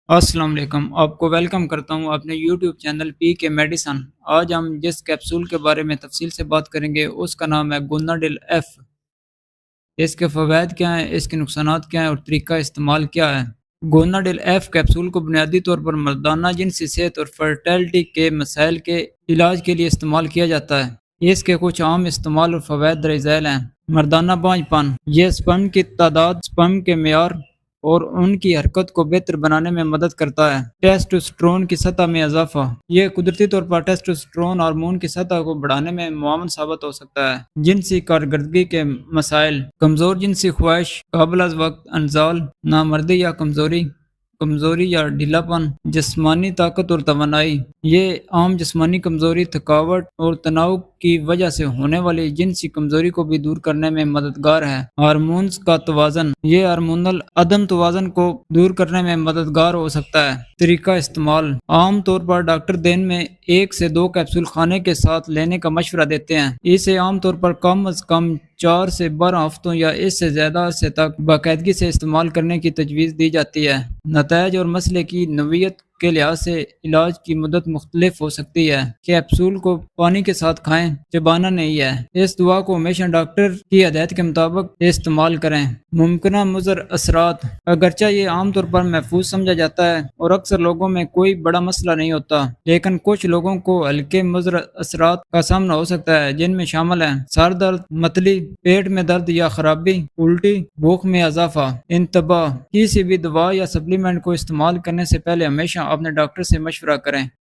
السلام علیکم، آپ کو ویلکم کرتا ہوں اپنے یوٹیوب چینل پی کے میڈیسن۔ آج ہم جس کیپسول کے بارے میں تفصیل سے بات کریں گے اس کا نام ہے گوناڈیل ایف۔ اس کے فوائد کیا ہیں، اس کے نقصانات کیا ہیں اور طریقہ استعمال کیا ہے؟ گوناڈیل ایف کیپسول کو بنیادی طور پر مردانہ جنسی صحت اور فرٹیلٹی کے مسائل کے علاج کے لیے استعمال کیا جاتا ہے۔ اس کے کچھ عام استعمال اور فوائد درج ذیل ہیں۔ مردانہ بانجھ پن، یہ سپرم کی تعداد، سپرم کے معیار اور ان کی حرکت کو بہتر بنانے میں مدد کرتا ہے۔ ٹیسٹوسٹرون کی سطح میں اضافہ، یہ قدرتی طور پر ٹیسٹوسٹرون ہارمون کی سطح کو بڑھانے میں معاون ثابت ہو سکتا ہے۔ جنسی کارکردگی کے مسائل، کمزور جنسی خواہش، قبل از وقت انزال، نامردی یا کمزوری یا ڈھیلا پن، جسمانی طاقت اور توانائی، یہ عام جسمانی کمزوری، تھکاوٹ اور تناؤ کی وجہ سے ہونے والی جنسی کمزوری کو بھی دور کرنے میں مددگار ہے۔ ہارمونز کا توازن، یہ ہارمونل عدم توازن کو دور کرنے میں مددگار ہو سکتا ہے۔ طریقہ استعمال، عام طور پر ڈاکٹر دن میں 1 سے 2 کیپسول کھانے کے ساتھ لینے کا مشورہ دیتے ہیں۔ اسے عام طور پر کم از کم 4 سے 12 ہفتوں یا اس سے زیادہ عرصے تک باقاعدگی سے استعمال کرنے کی تجویز دی جاتی ہے۔ نتائج اور مسئلے کی نوعیت کے لحاظ سے علاج کی مدت مختلف ہو سکتی ہے۔ کیپسول کو پانی کے ساتھ کھائیں، چبانا نہیں ہے۔ اس دوا کو ہمیشہ ڈاکٹر کی ہدایت کے مطابق استعمال کریں۔ ممکنہ مضر اثرات، اگرچہ یہ عام طور پر محفوظ سمجھا جاتا ہے اور اکثر لوگوں میں کوئی بڑا مسئلہ نہیں ہوتا، لیکن کچھ لوگوں کو ہلکے مضر اثرات کا سامنا ہو سکتا ہے، جن میں شامل ہیں سر درد، متلی، پیٹ میں درد یا خرابی، الٹی، بھوک میں اضافہ۔ انتباہ، کسی بھی دوا یا سپلیمنٹ کو استعمال کرنے سے پہلے ہمیشہ اپنے ڈاکٹر سے مشورہ کریں۔